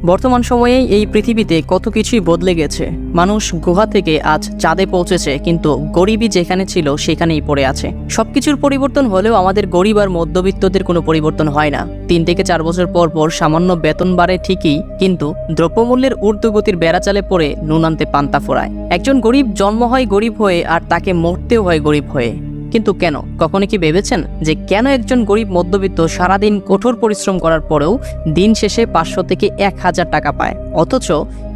বর্তমান সময়ে এই পৃথিবীতে কত কিছুই বদলে গেছে। মানুষ গুহা থেকে আজ চাঁদে পৌঁছেছে, কিন্তু গরিবই যেখানে ছিল সেখানেই পড়ে আছে। সবকিছুর পরিবর্তন হলেও আমাদের গরিব আর মধ্যবিত্তদের কোনো পরিবর্তন হয় না। 3 থেকে 4 বছর পর পর সামান্য বেতন বাড়ে ঠিকই, কিন্তু দ্রব্যমূল্যের ঊর্ধ্বগতির বেড়াচালে পড়ে নুন আনতে পান্তা ফোরায়। একজন গরিব জন্ম হয় গরিব হয়ে, আর তাকে মরতেও হয় গরিব হয়ে। কিন্তু কেন? কখনো কি ভেবেছেন যে কেন একজন গরিব মধ্যবিত্ত সারাদিন কঠোর পরিশ্রম করার পরেও দিন শেষে 500 থেকে 1000 টাকা পায়, অথচ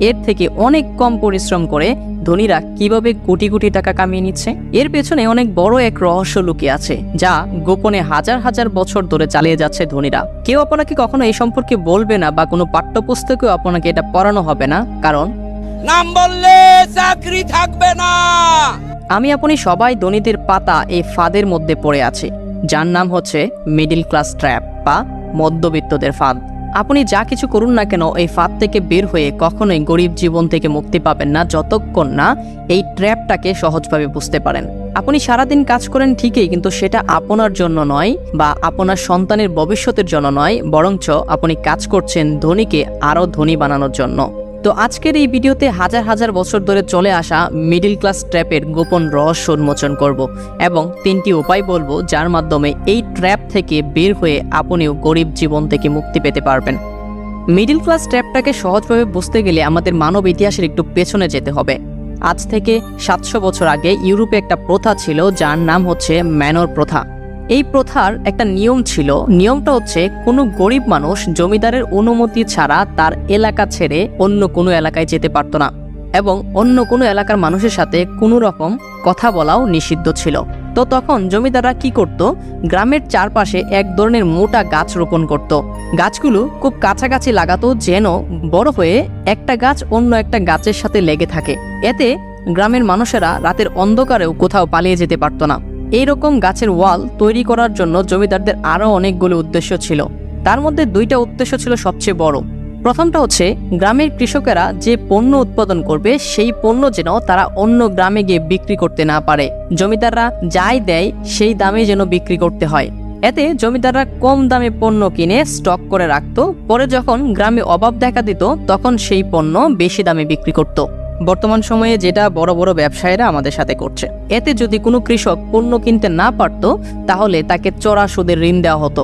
এর থেকে অনেক কম পরিশ্রম করে ধনীরা কিভাবে কোটি কোটি টাকা কামিয়ে নিচ্ছে? এর পেছনে অনেক বড় এক রহস্য লুকিয়ে আছে, যা গোপনে হাজার হাজার বছর ধরে চালিয়ে যাচ্ছে ধনীরা। কেউ আপনাকে কখনো এই সম্পর্কে বলবে না, বা কোনো পাঠ্যপুস্তকেও আপনাকে এটা পড়ানো হবে না, কারণ নাম বললে চাকরি থাকবে না। আমি আপনি সবাই ধনীদের পাতা এই ফাঁদের মধ্যে পড়ে আছি, যার নাম হচ্ছে মিডিল ক্লাস ট্র্যাপ বা মধ্যবিত্তদের ফাঁদ। আপনি যা কিছু করুন না কেন, এই ফাঁদ থেকে বের হয়ে কখনোই গরিব জীবন থেকে মুক্তি পাবেন না, যতক্ষণ না এই ট্র্যাপটাকে সহজভাবে বুঝতে পারেন। আপনি সারাদিন কাজ করেন ঠিকই, কিন্তু সেটা আপনার জন্য নয়, বা আপনার সন্তানের ভবিষ্যতের জন্য নয়, বরঞ্চ আপনি কাজ করছেন ধনীকে আরও ধনী বানানোর জন্য। তো আজকের এই ভিডিওতে হাজার হাজার বছর ধরে চলে আসা মিডিল ক্লাস ট্র্যাপের গোপন রহস্য উন্মোচন করব, এবং 3টি উপায় বলবো যার মাধ্যমে এই ট্র্যাপ থেকে বের হয়ে আপনিও গরিব জীবন থেকে মুক্তি পেতে পারবেন। মিডিল ক্লাস ট্র্যাপটাকে সহজভাবে বুঝতে গেলে আমাদের মানব ইতিহাসের একটু পেছনে যেতে হবে। আজ থেকে 700 বছর আগে ইউরোপে একটা প্রথা ছিল, যার নাম হচ্ছে ম্যানর প্রথা। এই প্রথার একটা নিয়ম ছিল। নিয়মটা হচ্ছে, কোনো গরিব মানুষ জমিদারের অনুমতি ছাড়া তার এলাকা ছেড়ে অন্য কোনো এলাকায় যেতে পারত না, এবং অন্য কোনো এলাকার মানুষের সাথে কোনো রকম কথা বলাও নিষিদ্ধ ছিল। তো তখন জমিদাররা কি করত? গ্রামের চারপাশে এক ধরনের মোটা গাছ রোপণ করত। গাছগুলো খুব কাছাকাছি লাগাতো, যেন বড় হয়ে একটা গাছ অন্য একটা গাছের সাথে লেগে থাকে। এতে গ্রামের মানুষেরা রাতের অন্ধকারেও কোথাও পালিয়ে যেতে পারত না। এইরকম গাছের ওয়াল তৈরি করার জন্য জমিদারদের আরও অনেকগুলো উদ্দেশ্য ছিল। তার মধ্যে 2টা উদ্দেশ্য ছিল সবচেয়ে বড়। প্রথমটা হচ্ছে, গ্রামের কৃষকেরা যে পণ্য উৎপাদন করবে সেই পণ্য যেন তারা অন্য গ্রামে গিয়ে বিক্রি করতে না পারে। জমিদাররা যাই দেয় সেই দামে যেন বিক্রি করতে হয়। এতে জমিদাররা কম দামে পণ্য কিনে স্টক করে রাখত, পরে যখন গ্রামে অভাব দেখা দিত তখন সেই পণ্য বেশি দামে বিক্রি করত। বর্তমান সময়ে যেটা বড় বড় ব্যবসায়ীরা আমাদের সাথে করছে। এতে যদি কোনো কৃষক পণ্য কিনতে না পারত, তাহলে তাকে চড়া সুদের ঋণ দেওয়া হতো।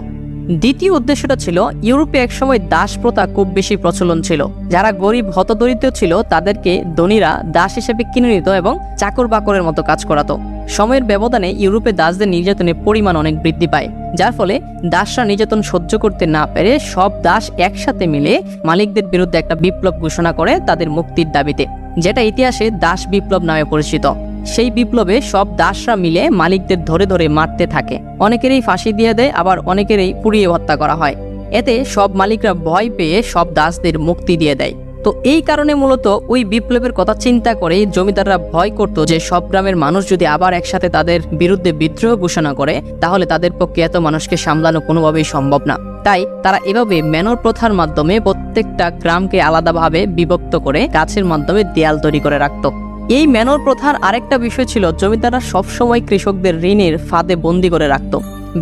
দ্বিতীয় উদ্দেশ্যটা ছিল, ইউরোপে একসময় দাস প্রথা খুব বেশি প্রচলন ছিল। যারা গরিব হতদরিদ্র ছিল তাদেরকে ধনীরা দাস হিসেবে কিনে নিত এবং চাকর বাকরের মতো কাজ করাতো। সময়ের ব্যবধানে ইউরোপে দাসদের নির্যাতনের পরিমাণ অনেক বৃদ্ধি পায়, যার ফলে দাসরা নির্যাতন সহ্য করতে না পেরে সব দাস একসাথে মিলে মালিকদের বিরুদ্ধে একটা বিপ্লব ঘোষণা করে তাদের মুক্তির দাবিতে, যেটা ইতিহাসে দাস বিপ্লব নামে পরিচিত। সেই বিপ্লবে সব দাসরা মিলে মালিকদের ধরে ধরে মারতে থাকে। অনেকেরই ফাঁসি দিয়ে দেয়, আবার অনেকেরই পুড়িয়ে হত্যা করা হয়। এতে সব মালিকরা ভয় পেয়ে সব দাসদের মুক্তি দিয়ে দেয়। তো এই কারণে মূলত ওই বিপ্লবের কথা চিন্তা করে জমিদাররা ভয় করত যে সব গ্রামের মানুষ যদি আবার একসাথে তাদের বিরুদ্ধে বিদ্রোহ ঘোষণা করে, তাহলে তাদের পক্ষে এত মানুষকে সামলানো কোনোভাবেই সম্ভব না। তাই তারা এভাবে ম্যানর প্রথার মাধ্যমে প্রত্যেকটা গ্রামকে আলাদাভাবে বিভক্ত করে গাছের মাধ্যমে দেয়াল তৈরি করে রাখত। এই ম্যানর প্রথার আরেকটা বিষয় ছিল, জমিদাররা সবসময় কৃষকদের ঋণের ফাঁদে বন্দি করে রাখত।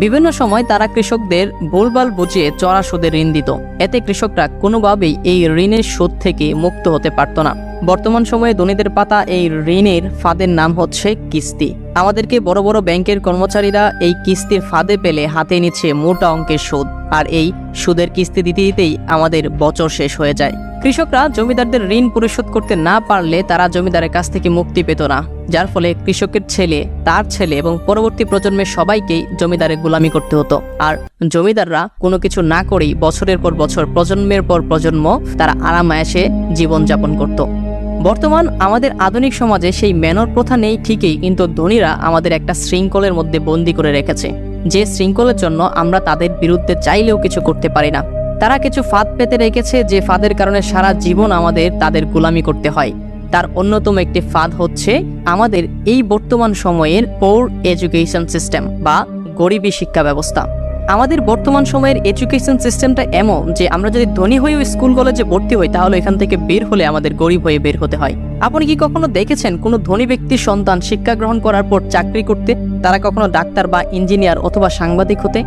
বিভিন্ন সময় তারা কৃষকদের ভুলভাল বুঝিয়ে চড়া সুদে ঋণ দিত। এতে কৃষকরা কোনোভাবেই এই ঋণের সুদ থেকে মুক্ত হতে পারত না। বর্তমান সময়ে ধনীদের পাতা এই ঋণের ফাঁদের নাম হচ্ছে কিস্তি। আমাদেরকে বড় বড় ব্যাংকের কর্মচারীরা এই কিস্তির ফাঁদে পেলে হাতে নিচ্ছে মোটা অঙ্কের সুদ, আর এই সুদের কিস্তি দিতে দিতেই আমাদের বছর শেষ হয়ে যায়। কৃষকরা জমিদারদের ঋণ পরিশোধ করতে না পারলে তারা জমিদারের কাছ থেকে মুক্তি পেত না, যার ফলে কৃষকের ছেলে, তার ছেলে এবং পরবর্তী প্রজন্মের সবাইকেই জমিদারের গোলামি করতে হতো। আর জমিদাররা কোনো কিছু না করেই বছরের পর বছর, প্রজন্মের পর প্রজন্ম তারা আরাম-আয়েশে জীবনযাপন করত। বর্তমান আমাদের আধুনিক সমাজে সেই ম্যানর প্রথা নেই ঠিকই, কিন্তু ধনীরা আমাদের একটা শৃঙ্খলের মধ্যে বন্দী করে রেখেছে, যে শৃঙ্খলের জন্য আমরা তাদের বিরুদ্ধে চাইলেও কিছু করতে পারি না। তারা কিছু ফাঁদ পেতে রেখেছে, যে ফাঁদের কারণে সারা জীবন আমাদের তাদের গোলামি করতে হয়। তার অন্যতম একটি ফাঁদ হচ্ছে আমাদের এই বর্তমান সময়ের পোর এডুকেশন সিস্টেম বা গরিবী শিক্ষা ব্যবস্থা। আমাদের বর্তমান সময়ের এডুকেশন সিস্টেমটা এমন যে আমরা যদি ধনী হয়েও স্কুল কলেজে ভর্তি হই, তাহলে এখান থেকে বের হলে আমাদের গরিব হয়ে বের হতে হয়। আপনি কি কখনো দেখেছেন কোনো ধনী ব্যক্তির সন্তান শিক্ষা গ্রহণ করার পর চাকরি করতে? তারা কখনো ডাক্তার বা ইঞ্জিনিয়ার অথবা সাংবাদিক হতে?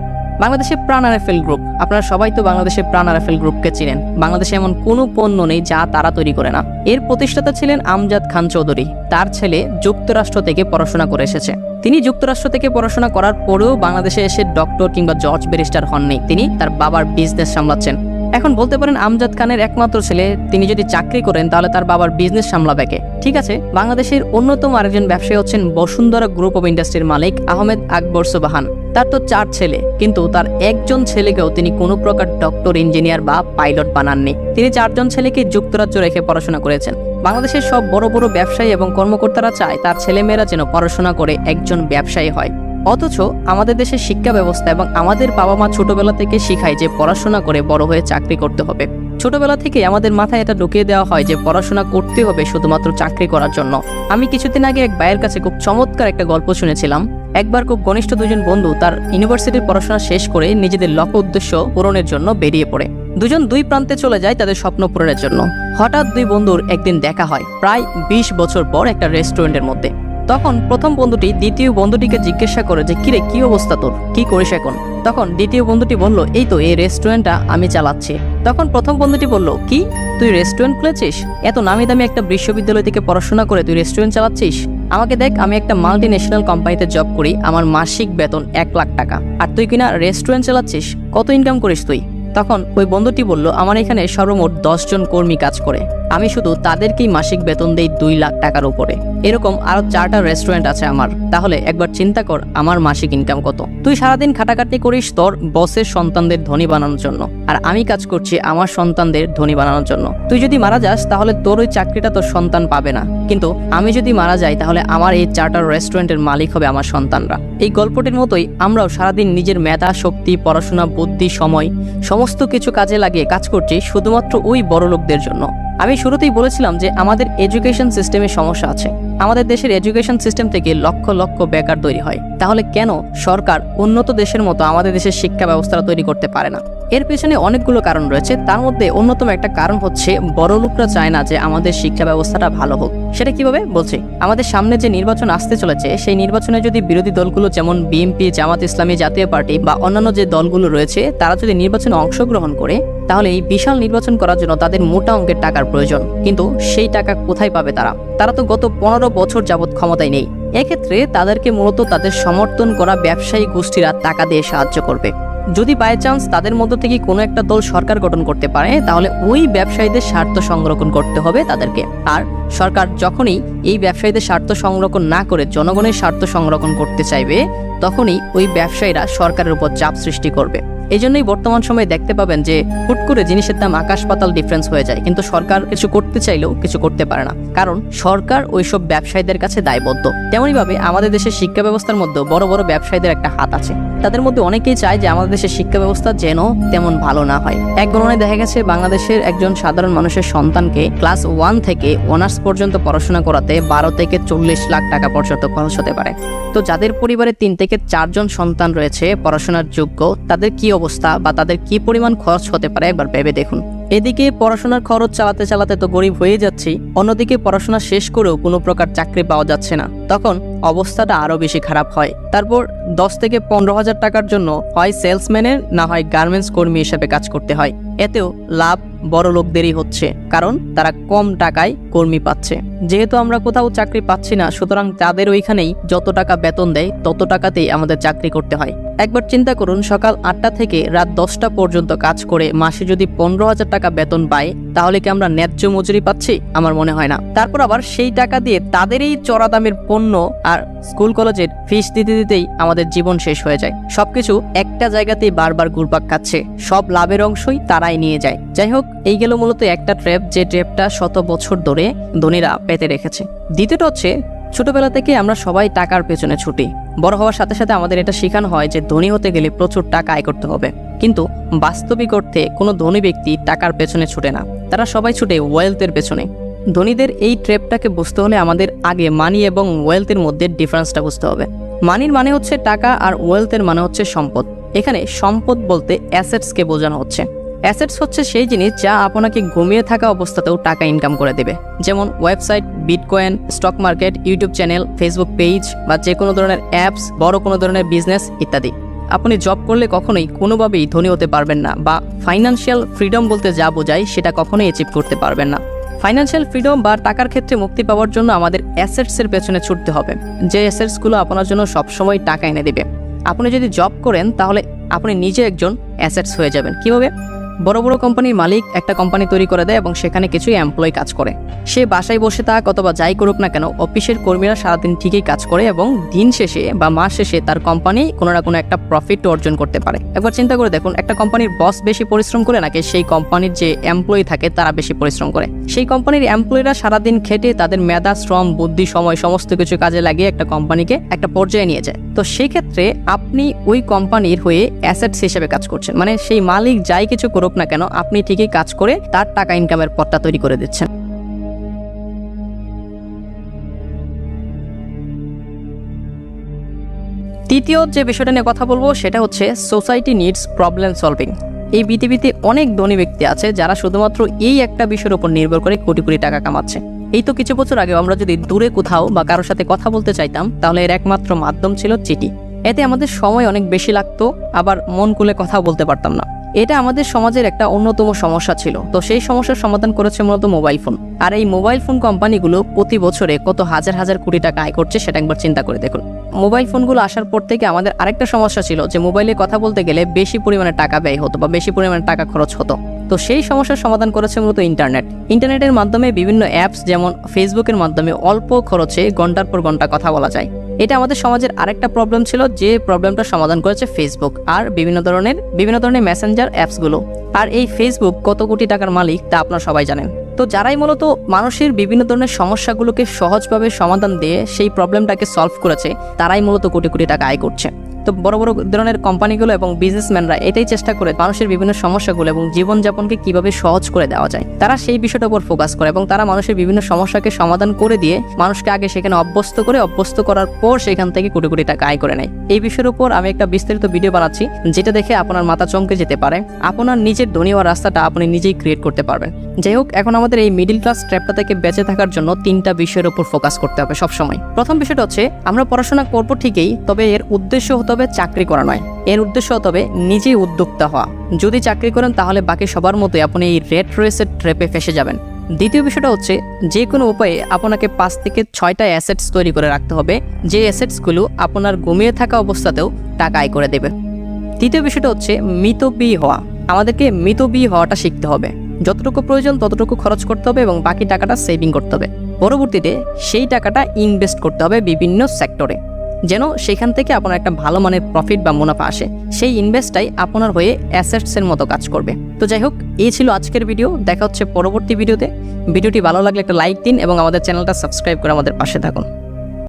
বাংলাদেশে প্রাণ রাফেল গ্রুপ, আপনারা সবাই তো বাংলাদেশে প্রাণ রাফেল গ্রুপকে চিনেন। বাংলাদেশে এমন কোনো পণ্য নেই যা তারা তৈরি করে না। এর প্রতিষ্ঠাতা ছিলেন আমজাদ খান চৌধুরী। তার ছেলে যুক্তরাষ্ট্র থেকে পড়াশোনা করে এসেছে। তিনি যুক্তরাষ্ট্র থেকে পড়াশোনা করার পরেও বাংলাদেশে এসে ডক্টর কিংবা জজ ব্যারিস্টার হননি। তিনি তার বাবার বিজনেস সামলাচ্ছেন। এখন বলতে পারেন আমজাদ খানের একমাত্র ছেলে, তিনি যদি চাকরি করেন তাহলে তার বাবার বিজনেস সামলাবে কে? ঠিক আছে, বাংলাদেশের অন্যতম আরেকজন ব্যবসায়ী হচ্ছেন বসুন্ধরা গ্রুপ অব ইন্ডাস্ট্রির মালিক আহমেদ আকবর সুবাহান। তার তো 4 ছেলে, কিন্তু তার একজন ছেলেকেও তিনি কোনো প্রকার ডক্টর, ইঞ্জিনিয়ার বা পাইলট বানাননি। তিনি 4 জন ছেলেকে যুক্তরাজ্য রেখে পড়াশোনা করেছেন। বাংলাদেশের সব বড় বড় ব্যবসায়ী এবং কর্মকর্তারা চায় তার ছেলেমেয়েরা যেন পড়াশোনা করে একজন ব্যবসায়ী হয়। অথচ আমাদের দেশের শিক্ষা ব্যবস্থা এবং আমাদের বাবা মা ছোটবেলা থেকে শিখায় যে পড়াশোনা করে বড় হয়ে চাকরি করতে হবে। ছোটবেলা থেকে আমাদের মাথায় এটা ঢুকিয়ে দেওয়া হয় যে পড়াশোনা করতে হবে শুধুমাত্র চাকরি করার জন্য। আমি কিছুদিন আগে এক ভাইয়ের কাছে খুব চমৎকার একটা গল্প শুনেছিলাম। একবার খুব ঘনিষ্ঠ 2 জন বন্ধু তার ইউনিভার্সিটির পড়াশোনা শেষ করে নিজেদের লক্ষ্য উদ্দেশ্য পূরণের জন্য বেরিয়ে পড়ে। 2 জন 2 প্রান্তে চলে যায় তাদের স্বপ্ন পূরণের জন্য। হঠাৎ 2 বন্ধুর একদিন দেখা হয় প্রায় 20 বছর পর একটা রেস্টুরেন্টের মধ্যে। তখন প্রথম বন্ধুটি দ্বিতীয় বন্ধুটিকে জিজ্ঞাসা করে যে কিরে, কি অবস্থা তোর, কি করিস এখন? তখন দ্বিতীয় বন্ধুটি বলল, এই তো এই রেস্টুরেন্টটা আমি চালাচ্ছি। তখন প্রথম বন্ধুটি বলল, কি তুই রেস্টুরেন্ট খুলেছিস? এত নামি দামি একটা বিশ্ববিদ্যালয় থেকে পড়াশোনা করে তুই রেস্টুরেন্ট চালাচ্ছিস? আমাকে দেখ, আমি একটা মাল্টি ন্যাশনাল কোম্পানিতে জব করি, আমার মাসিক বেতন 1 লাখ টাকা, আর তুই কিনা রেস্টুরেন্ট চালাচ্ছিস? কত ইনকাম করিস তুই? তখন ওই বন্ধুটি বলল, আমার এখানে সর্বমোট 10 জন কর্মী কাজ করে, আমি শুধু তাদেরকেই মাসিক বেতন দেই 2 লাখ টাকার উপরে। এরকম আরো 4টা রেস্টুরেন্ট আছে আমার। তাহলে একবার চিন্তা কর আমার মাসিক ইনকাম কত। তুই সারাদিন খাটাখাটি করিস তোর বসের সন্তানদের ধনী বানানোর জন্য, আর আমি কাজ করছি আমার সন্তানদের ধনী বানানোর জন্য। তুই যদি মারা যাস তাহলে তোর ওই চাকরিটা তোর সন্তান পাবে না, কিন্তু আমি যদি মারা যাই তাহলে আমার এই 4টা রেস্টুরেন্টের মালিক হবে আমার সন্তানরা। এই গল্পটির মতোই আমরাও সারাদিন নিজের মেধা, শক্তি, পড়াশোনা, বুদ্ধি, সময় সমস্ত কিছু কাজে লাগিয়ে কাজ করছি শুধুমাত্র ওই বড় লোকদের জন্য। আমি শুরুতেই বলেছিলাম যে আমাদের এডুকেশন সিস্টেমে সমস্যা আছে। আমাদের দেশের এডুকেশন সিস্টেম থেকে লক্ষ লক্ষ বেকার তৈরি হয়। তাহলে কেন সরকার উন্নত দেশের মতো আমাদের দেশের শিক্ষা ব্যবস্থা তৈরি করতে পারে না? এর পেছনে অনেকগুলো কারণ রয়েছে। তার মধ্যে অন্যতম একটা কারণ হচ্ছে বড় লোকরা চায় না যে আমাদের শিক্ষা ব্যবস্থাটা ভালো হোক। সেটা কিভাবে বলছি, আমাদের সামনে যে নির্বাচন আসতে চলেছে সেই নির্বাচনে যদি বিরোধী দলগুলো যেমন বিএনপি, জামাত ইসলামী, জাতীয় পার্টি বা অন্যান্য যে দলগুলো রয়েছে তারা যদি নির্বাচনে অংশগ্রহণ করে, তাহলে এই বিশাল নির্বাচন করার জন্য তাদের মোটা অঙ্কের টাকার প্রয়োজন। কিন্তু সেই টাকা কোথায় পাবে তারা তো গত 15 বছর যাবৎ ক্ষমতায় নেই। এক্ষেত্রে তাদেরকে মূলত তাদের সমর্থন করা ব্যবসায়ী গোষ্ঠীরা টাকা দিয়ে সাহায্য করবে। যদি বাই চান্স তাদের মধ্য থেকে কোনো একটা দল সরকার গঠন করতে পারে, তাহলে ওই ব্যবসায়ীদের স্বার্থ সংরক্ষণ করতে হবে তাদেরকে। আর সরকার যখনই এই ব্যবসায়ীদের স্বার্থ সংরক্ষণ না করে জনগণের স্বার্থ সংরক্ষণ করতে চাইবে, তখনই ওই ব্যবসায়ীরা সরকারের উপর চাপ সৃষ্টি করবে। এই জন্যই বর্তমান সময়ে দেখতে পাবেন যে হুট করে জিনিসের দাম আকাশ পাতাল ডিফারেন্স হয়ে যায়, কিন্তু সরকার কিছু করতে চাইলেও কিছু করতে পারে না, কারণ সরকার ওইসব ব্যবসায়ীদের কাছে দায়বদ্ধ। তেমনইভাবে আমাদের দেশের শিক্ষা ব্যবস্থার মধ্যে বড় বড় ব্যবসায়ীদের একটা হাত আছে। তাদের মধ্যে অনেকেই চায় যে আমাদের দেশের শিক্ষা ব্যবস্থা যেন তেমন ভালো না হয়। এক গণনায় দেখা গেছে বাংলাদেশের একজন সাধারণ মানুষের সন্তানকে ক্লাস 1 থেকে অনার্স পর্যন্ত পড়াশোনা করাতে 12 থেকে 40 লাখ টাকা পর্যন্ত খরচ হতে পারে। তো যাদের পরিবারে 3 থেকে 4 জন সন্তান রয়েছে পড়াশোনার যোগ্য, তাদের কি অবস্থা বা তাদের কি পরিমাণ খরচ হতে পারে একবার ভেবে দেখুন। এদিকে পড়াশোনার খরচ চালাতে চালাতে তো গরিব হয়ে যাচ্ছি, অন্যদিকে পড়াশোনা শেষ করেও কোনো প্রকার চাকরি পাওয়া যাচ্ছে না। তখন অবস্থাটা আরো বেশি খারাপ হয়। তারপর 10 থেকে 15 হাজার টাকার জন্য হয় সেলসম্যানের না হয় গার্মেন্টস কর্মী হিসেবে কাজ করতে হয়। এতেও লাভ বড় লোকদেরই হচ্ছে, কারণ তারা কম টাকায় কর্মী পাচ্ছে। যেহেতু আমরা কোথাও চাকরি পাচ্ছি না, সুতরাং তাদের ওইখানেই যত টাকা বেতন দেয় তত টাকাতেই আমাদের চাকরি করতে হয়। একবার চিন্তা করুন, সকাল 8টা থেকে রাত 10টা পর্যন্ত কাজ করে মাসে যদি 15 হাজার টাকা বেতন পাই, তাহলে কি আমরা ন্যায্য মজুরি পাচ্ছি? আমার মনে হয় না। তারপর আবার সেই টাকা দিয়ে তাদেরই চড়া দামের পণ্য আর স্কুল কলেজের ফিস দিতে দিতেই আমাদের জীবন শেষ হয়ে যায়। সবকিছু একটা জায়গাতেই বারবার ঘুরপাক খাচ্ছে, সব লাভের অংশই তারাই নিয়ে যায়। যাই হোক, এই গেল মূলত একটা ট্র্যাপ, যে ট্র্যাপটা শত বছর ধরে ধনীরা পেতে রেখেছে। দ্বিতীয়টা হচ্ছে, ছোটবেলা থেকে আমরা সবাই টাকার পেছনে ছুটি। বড় হওয়ার সাথে সাথে আমাদের এটা শেখানো হয় যে ধনী হতে গেলে প্রচুর টাকা আয় করতে হবে, কিন্তু বাস্তবিক অর্থে কোনো ধনী ব্যক্তি টাকার পেছনে ছুটে না, তারা সবাই ছুটে ওয়েলথের পেছনে। ধনীদের এই ট্র্যাপটাকে বুঝতে হলে আমাদের আগে মানি এবং ওয়েলথের মধ্যে ডিফারেন্সটা বুঝতে হবে। মানির মানে হচ্ছে টাকা আর ওয়েলথের মানে হচ্ছে সম্পদ। এখানে সম্পদ বলতে অ্যাসেটসকে বোঝানো হচ্ছে। অ্যাসেটস হচ্ছে সেই জিনিস যা আপনাকে ঘুমিয়ে থাকা অবস্থাতেও টাকা ইনকাম করে দেবে, যেমন website, bitcoin, stock market, YouTube channel, Facebook page বা যে কোনো ধরনের অ্যাপস, বড় কোনো ধরনের বিজনেস ইত্যাদি। আপনি জব করলে কখনোই কোনোভাবেই ধনী হতে পারবেন না, বা ফাইন্যান্সিয়াল ফ্রিডম বলতে যা বোঝায় সেটা কখনোই অ্যাচিভ করতে পারবেন না। ফাইন্যান্সিয়াল ফ্রিডম বা টাকার ক্ষেত্রে মুক্তি পাওয়ার জন্য আমাদের অ্যাসেটসের পেছনে ছুটতে হবে, যে অ্যাসেটসগুলো আপনার জন্য সবসময় টাকা এনে দেবে। আপনি যদি জব করেন তাহলে আপনি নিজে একজন অ্যাসেটস হয়ে যাবেন। কীভাবে? বড় বড় কোম্পানির মালিক একটা কোম্পানি তৈরি করে দেয় এবং সেখানে কিছু এমপ্লয়ি কাজ করে। সে বাসায় বসে থাক অথবা যাই করুক না কেন, অফিসের কর্মীরা সারাদিন ঠিকই কাজ করে এবং দিন শেষে বা মাস শেষে তার কোম্পানি কোনো না কোনো একটা প্রফিট অর্জন করতে পারে। একবার চিন্তা করে দেখুন, একটা কোম্পানির বস বেশি পরিশ্রম করে নাকি সেই কোম্পানির যে এমপ্লয়ি থাকে তারা বেশি পরিশ্রম করে? সেই কোম্পানির এমপ্লয়িরা সারাদিন খেটে তাদের মেধা, শ্রম, বুদ্ধি, সময় সমস্ত কিছু কাজে লাগিয়ে একটা কোম্পানিকে একটা পর্যায়ে নিয়ে যায়। তো সেই ক্ষেত্রে আপনি ওই কোম্পানির হয়ে অ্যাসেটস হিসেবে কাজ করছেন, মানে সেই মালিক যাই কিছু করুক না কেন আপনি ঠিকই কাজ করে তার টাকা ইনকামের পথটা তৈরি করে দিচ্ছেন। তৃতীয় যে বিষয়টা নিয়ে কথা বলবো সেটা হচ্ছে সোসাইটি নিডস প্রবলেম সলভিং। এই পৃথিবীতে অনেক ধনী ব্যক্তি আছে যারা শুধুমাত্র এই একটা বিষয়ের উপর নির্ভর করে কোটি কোটি টাকা কামাচ্ছে। এই তো কিছু বছর আগে আমরা যদি দূরে কোথাও বা কারোর সাথে কথা বলতে চাইতাম তাহলে এর একমাত্র মাধ্যম ছিল চিঠি। এতে আমাদের সময় অনেক বেশি লাগতো, আবার মন খুলে কথা বলতে পারতাম না। এটা আমাদের সমাজের একটা অন্যতম সমস্যা ছিল। তো সেই সমস্যার সমাধান করেছে মূলত মোবাইল ফোন। আর এই মোবাইল ফোন কোম্পানিগুলো প্রতি বছরে কত হাজার হাজার কোটি টাকা আয় করছে সেটা একবার চিন্তা করে দেখুন। মোবাইল ফোনগুলো আসার পর থেকে আমাদের আরেকটা সমস্যা ছিল যে মোবাইলে কথা বলতে গেলে বেশি পরিমাণে টাকা ব্যয় হতো বা বেশি পরিমাণে টাকা খরচ হতো। তো সেই সমস্যার সমাধান করেছে মূলত ইন্টারনেটের মাধ্যমে বিভিন্ন অ্যাপস যেমন ফেসবুকের মাধ্যমে অল্প খরচে ঘন্টার পর ঘন্টা কথা বলা যায়। এটা আমাদের সমাজের আরেকটা প্রবলেম ছিল, যে প্রবলেমটা সমাধান করেছে ফেসবুক আর বিভিন্ন ধরনের মেসেঞ্জার অ্যাপসগুলো। আর এই ফেসবুক কত কোটি টাকার মালিক তা আপনারা সবাই জানেন। তো যারাই মূলত মানুষের বিভিন্ন ধরনের সমস্যাগুলোকে সহজভাবে সমাধান দিয়ে সেই প্রবলেমটাকে সলভ করেছে তারাই মূলত কোটি কোটি টাকা আয় করছে। তো বড় বড় ধরনের কোম্পানিগুলো এবং বিজনেসম্যানরা এটাই চেষ্টা করে মানুষের বিভিন্ন সমস্যাগুলো এবং জীবনযাপনকে কিভাবে সহজ করে দেওয়া যায়, তারা সেই বিষয়টার উপর ফোকাস করে এবং তারা মানুষের বিভিন্ন সমস্যাকে সমাধান করে দিয়ে মানুষকে আগে সেখানে অভ্যস্ত করার পর সেখান থেকে কোটি কোটি টাকা আয় করে নেয়। এই বিষয়ের উপর আমি একটা বিস্তারিত ভিডিও বানাচ্ছি, যেটা দেখে আপনার মাথা চমকে যেতে পারে। আপনার নিজের ধনী হওয়ার রাস্তাটা আপনি নিজেই ক্রিয়েট করতে পারবেন। যাই হোক, এখন আমাদের এই মিডিল ক্লাস ট্র্যাপটা থেকে বেঁচে থাকার জন্য 3টা বিষয়ের উপর ফোকাস করতে হবে সবসময়। প্রথম বিষয়টা হচ্ছে, আমরা পড়াশোনা করবো ঠিকই, তবে এর উদ্দেশ্য হতে হবে চাকরি করা নয়। এর উদ্দেশ্য হতে হবে নিজেই উদ্যোক্তা হওয়া। যদি চাকরি করেন তাহলে বাকি সবার মতোই আপনি এই রেট রেসের ট্র্যাপে ফেসে যাবেন। দ্বিতীয় বিষয়টা হচ্ছে, যে কোনো উপায়ে আপনাকে 5 থেকে 6টা অ্যাসেটস তৈরি করে রাখতে হবে, যে অ্যাসেটসগুলো আপনার ঘুমিয়ে থাকা অবস্থাতেও টাকা আয় করে দেবে। তৃতীয় বিষয়টা হচ্ছে মিতব্যয়ী হওয়া। আমাদেরকে মিতব্যয়ী হওয়াটা শিখতে হবে। যতটুকু প্রয়োজন ততটুকু খরচ করতে হবে এবং বাকি টাকাটা সেভিং করতে হবে। পরবর্তীতে সেই টাকাটা ইনভেস্ট করতে হবে বিভিন্ন সেক্টরে, যেন সেখান থেকে আপনার একটা ভালো মানের প্রফিট বা মুনাফা আসে। সেই ইনভেস্টটাই আপনার হয়ে অ্যাসেটসের মতো কাজ করবে। তো যাই হোক, এই ছিল আজকের ভিডিও। দেখা হচ্ছে পরবর্তী ভিডিওতে। ভিডিওটি ভালো লাগলে একটা লাইক দিন এবং আমাদের চ্যানেলটা সাবস্ক্রাইব করে আমাদের পাশে থাকুন।